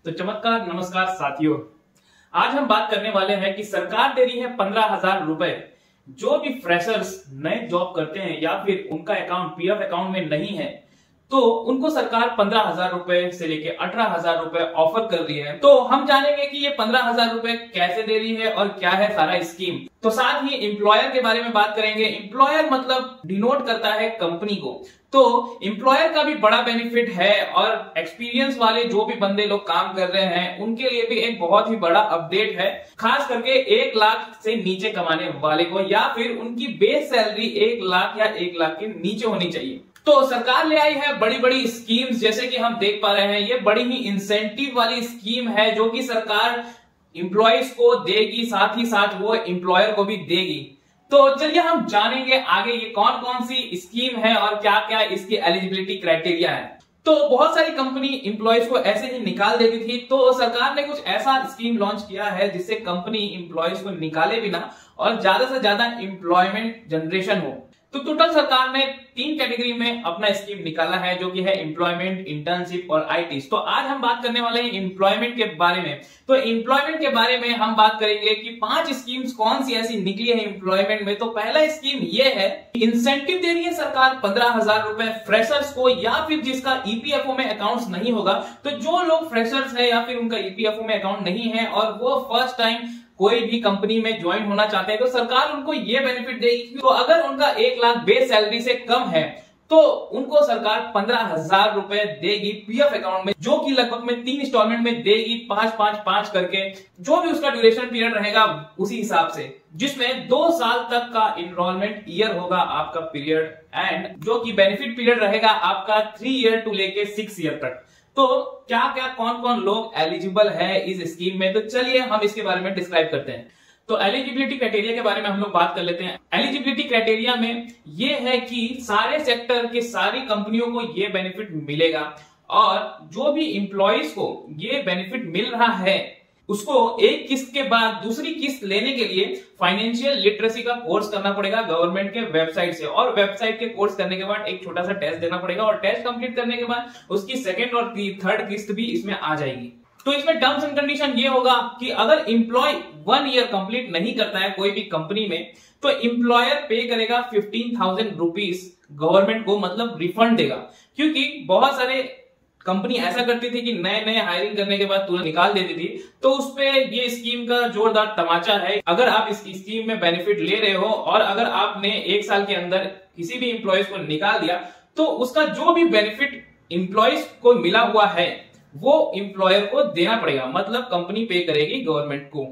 तो चमत्कार नमस्कार साथियों, आज हम बात करने वाले हैं कि सरकार दे रही है 15,000 रुपए। जो भी फ्रेशर्स नए जॉब करते हैं या फिर उनका अकाउंट पीएफ अकाउंट में नहीं है तो उनको सरकार 15,000 रुपए से लेके 18,000 रुपए ऑफर कर रही है। तो हम जानेंगे कि ये 15,000 रुपए कैसे दे रही है और क्या है सारा स्कीम। तो साथ ही एम्प्लॉयर के बारे में बात करेंगे। एम्प्लॉयर मतलब डिनोट करता है कंपनी को, तो एम्प्लॉयर का भी बड़ा बेनिफिट है और एक्सपीरियंस वाले जो भी बंदे लोग काम कर रहे हैं उनके लिए भी एक बहुत ही बड़ा अपडेट है, खास करके 1 लाख से नीचे कमाने वाले को या फिर उनकी बेस सैलरी 1 लाख या 1 लाख के नीचे होनी चाहिए। तो सरकार ले आई है बड़ी बड़ी स्कीम्स, जैसे कि हम देख पा रहे हैं ये बड़ी ही इंसेंटिव वाली स्कीम है जो कि सरकार एम्प्लॉयज को देगी, साथ ही साथ वो एम्प्लॉयर को भी देगी। तो चलिए हम जानेंगे आगे ये कौन कौन सी स्कीम है और क्या क्या इसकी एलिजिबिलिटी क्राइटेरिया है। तो बहुत सारी कंपनी एम्प्लॉयज को ऐसे ही निकाल देती थी, तो सरकार ने कुछ ऐसा स्कीम लॉन्च किया है जिससे कंपनी एम्प्लॉयज को निकाले बिना और ज्यादा से ज्यादा एम्प्लॉयमेंट जनरेशन हो। तो टोटल सरकार ने 3 कैटेगरी में अपना स्कीम निकाला है जो कि है एम्प्लॉयमेंट, इंटर्नशिप और आईटी। तो आज हम बात करने वाले हैं एम्प्लॉयमेंट के बारे में। तो एम्प्लॉयमेंट के बारे में हम बात करेंगे कि 5 स्कीम्स कौन सी ऐसी निकली है एम्प्लॉयमेंट में। तो पहला स्कीम ये है, इंसेंटिव दे रही है सरकार 15,000 रुपए फ्रेशर्स को या फिर जिसका ईपीएफओ में अकाउंट नहीं होगा। तो जो लोग फ्रेशर्स है या फिर उनका ईपीएफओ में अकाउंट नहीं है और वो फर्स्ट टाइम कोई भी कंपनी में ज्वाइन होना चाहते हैं तो सरकार उनको ये बेनिफिट देगी। तो अगर उनका 1 लाख बेस सैलरी से कम है तो उनको सरकार 15,000 रुपए देगी पीएफ अकाउंट में, जो कि लगभग में 3 इंस्टॉलमेंट में देगी, 5-5-5 करके, जो भी उसका ड्यूरेशन पीरियड रहेगा उसी हिसाब से, जिसमें 2 साल तक का इनरोलमेंट ईयर होगा आपका पीरियड, एंड जो कि बेनिफिट पीरियड रहेगा आपका 3 ईयर टू लेके 6 ईयर तक। तो क्या क्या कौन कौन लोग एलिजिबल है इस स्कीम में, तो चलिए हम इसके बारे में डिस्क्राइब करते हैं। तो एलिजिबिलिटी क्राइटेरिया के बारे में हम लोग बात कर लेते हैं। एलिजिबिलिटी क्राइटेरिया में ये है कि सारे सेक्टर के सारी कंपनियों को ये बेनिफिट मिलेगा और जो भी एम्प्लॉयज को ये बेनिफिट मिल रहा है उसको एक किस्त के बाद दूसरी किस्त लेने के लिए फाइनेंशियल लिटरेसी का कोर्स करना पड़ेगा गवर्नमेंट के वेबसाइट से, और वेबसाइट के कोर्स करने के बाद एक छोटा सा टेस्ट देना पड़ेगा और टेस्ट कंप्लीट करने के बाद उसकी 2nd और 3rd किस्त भी इसमें आ जाएगी। तो इसमें टर्म्स एंड कंडीशन ये होगा कि अगर एम्प्लॉय 1 ईयर कंप्लीट नहीं करता है कोई भी कंपनी में तो एम्प्लॉयर पे करेगा 15,000 रुपीज गवर्नमेंट को, मतलब रिफंड देगा। क्योंकि बहुत सारे कंपनी ऐसा करती थी कि नए नए हायरिंग करने के बाद तुरंत निकाल देती थी, तो उसपे ये स्कीम का जोरदार तमाचा है। अगर आप इस स्कीम में बेनिफिट ले रहे हो और अगर आपने 1 साल के अंदर किसी भी एम्प्लॉयज को निकाल दिया तो उसका जो भी बेनिफिट एम्प्लॉयज को मिला हुआ है वो एम्प्लॉयर को देना पड़ेगा, मतलब कंपनी पे करेगी गवर्नमेंट को।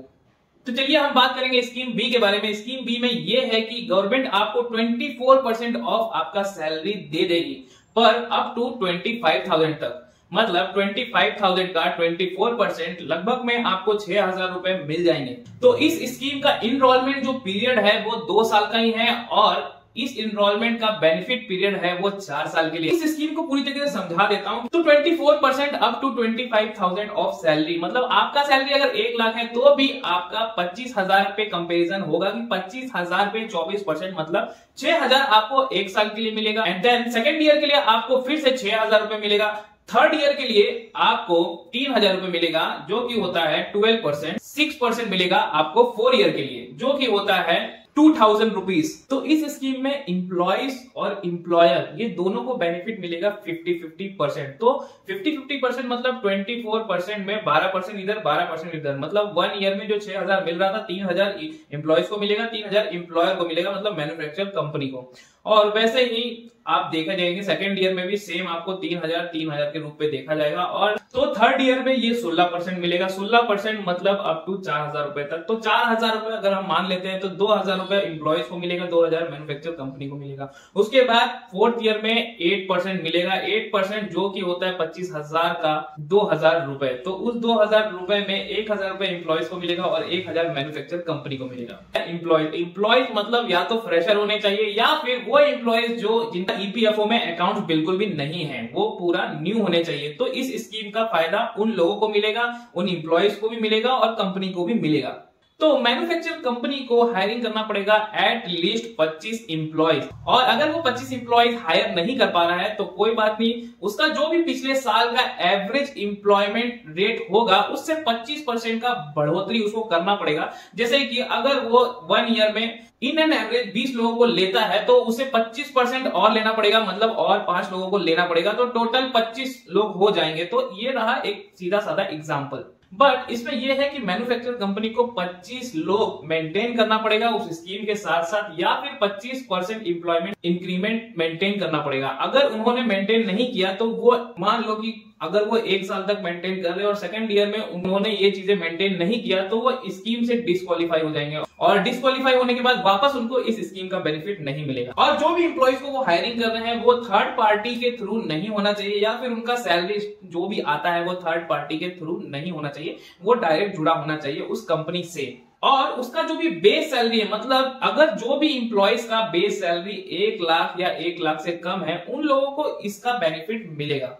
तो चलिए हम बात करेंगे स्कीम बी के बारे में। स्कीम बी में ये है कि गवर्नमेंट आपको 24% ऑफ आपका सैलरी दे देगी पर अप टू 25,000 तक, मतलब 25,000 का 24% लगभग में आपको 6,000 रुपए मिल जाएंगे। तो इस स्कीम का इनरोलमेंट जो पीरियड है वो 2 साल का ही है और इस इनरोलमेंट का बेनिफिट पीरियड है वो 4 साल के लिए। इस स्कीम को पूरी तरीके से समझा देता हूं। तो 24% अप टू 25,000 ऑफ सैलरी, मतलब आपका सैलरी अगर 1 लाख है तो भी आपका 25,000 पे कंपेरिजन होगा कि 25,000 पे 24%, मतलब 6,000 आपको 1 साल के लिए मिलेगा। एंड देन 2nd ईयर के लिए आपको फिर से 6,000 रुपए मिलेगा। 3rd ईयर के लिए आपको 3,000 रुपए मिलेगा जो कि होता है 12%। 6% मिलेगा आपको 4 ईयर के लिए जो कि होता है 2,000 रुपीज। तो इस स्कीम में एम्प्लॉयज और एम्प्लॉयर ये दोनों को बेनिफिट मिलेगा 50-50%। तो 50-50% मतलब 24% में 12% इधर 12% इधर, मतलब 1 ईयर में जो 6,000 मिल रहा था 3,000 एम्प्लॉयज को मिलेगा, 3,000 एम्प्लॉयर को मिलेगा, मतलब मैन्युफैक्चर कंपनी को। और वैसे ही आप देखा जाएंगे 2nd ईयर में भी सेम आपको 3,000 के रूप में देखा जाएगा। और तो 3rd ईयर में ये 16% मिलेगा, 16% मतलब अप टू 4,000 रुपए तक। तो 4,000 रुपए अगर हम मान लेते हैं तो 2,000 रुपए एम्प्लॉयज को मिलेगा, 2,000 मैन्युफैक्चर कंपनी को मिलेगा। उसके बाद 4th ईयर में 8% मिलेगा, 8% जो कि होता है 25,000 का 2,000 रुपए। तो उस 2,000 रुपए में 1,000 रुपए एम्प्लॉयज को मिलेगा और 1,000 मैन्युफैक्चर कंपनी को मिलेगा। एम्प्लॉयज मतलब या तो फ्रेशर होने चाहिए या फिर वो एम्प्लॉयज जो जिनका ईपीएफओ में अकाउंट बिल्कुल भी नहीं है, वो पूरा न्यू होने चाहिए। तो इस स्कीम का फायदा उन लोगों को मिलेगा, उन एम्प्लॉयज को भी मिलेगा और कंपनी को भी मिलेगा। तो मैन्युफैक्चर कंपनी को हायरिंग करना पड़ेगा एट लीस्ट 25 इंप्लॉइज, और अगर वो 25 इंप्लॉइज हायर नहीं कर पा रहा है तो कोई बात नहीं, उसका जो भी पिछले साल का एवरेज इंप्लॉयमेंट रेट होगा उससे 25% का बढ़ोतरी उसको करना पड़ेगा। जैसे कि अगर वो 1 ईयर में इन एन एवरेज 20 लोगों को लेता है तो उसे 25% और लेना पड़ेगा, मतलब और 5 लोगों को लेना पड़ेगा, तो टोटल 25 लोग हो जाएंगे। तो ये रहा एक सीधा साधा एग्जांपल। बट इसमें यह है कि मैन्युफैक्चर कंपनी को 25 लोग मेंटेन करना पड़ेगा उस स्कीम के साथ साथ, या फिर 25% इंप्लॉयमेंट इंक्रीमेंट मेंटेन करना पड़ेगा। अगर उन्होंने मेंटेन नहीं किया तो वो मान लो कि अगर वो 1 साल तक मेंटेन कर रहे और सेकंड ईयर में उन्होंने ये चीजें मेंटेन नहीं किया तो वो स्कीम से डिस्क्वालीफाई हो जाएंगे, और डिस्क्वालीफाई होने के बाद वापस उनको इस स्कीम का बेनिफिट नहीं मिलेगा। और जो भी इंप्लॉइज को वो हायरिंग कर रहे हैं वो थर्ड पार्टी के थ्रू नहीं होना चाहिए, या फिर उनका सैलरी जो भी आता है वो थर्ड पार्टी के थ्रू नहीं होना चाहिए, वो डायरेक्ट जुड़ा होना चाहिए उस कंपनी से। और उसका जो भी बेस सैलरी है, मतलब अगर जो भी इंप्लॉइज का बेस सैलरी 1 लाख या 1 लाख से कम है उन लोगों को इसका बेनिफिट मिलेगा।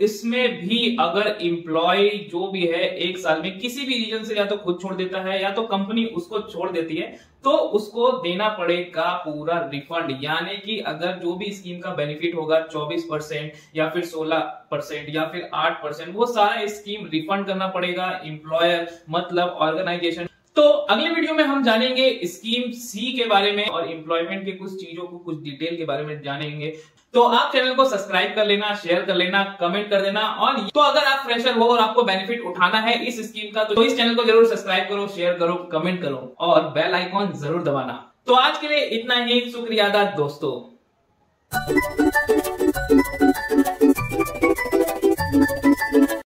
इसमें भी अगर इंप्लॉय जो भी है 1 साल में किसी भी रीजन से या तो खुद छोड़ देता है या तो कंपनी उसको छोड़ देती है तो उसको देना पड़ेगा पूरा रिफंड। यानी कि अगर जो भी स्कीम का बेनिफिट होगा 24% या फिर 16% या फिर 8%, वो सारा स्कीम रिफंड करना पड़ेगा एम्प्लॉयर, मतलब ऑर्गेनाइजेशन। तो अगले वीडियो में हम जानेंगे स्कीम सी के बारे में और एम्प्लॉयमेंट के कुछ चीजों को कुछ डिटेल के बारे में जानेंगे। तो आप चैनल को सब्सक्राइब कर लेना, शेयर कर लेना, कमेंट कर देना। और तो अगर आप फ्रेशर हो और आपको बेनिफिट उठाना है इस स्कीम का तो इस चैनल को जरूर सब्सक्राइब करो, शेयर करो, कमेंट करो और बेल आइकॉन जरूर दबाना। तो आज के लिए इतना ही, शुक्रिया दोस्तों।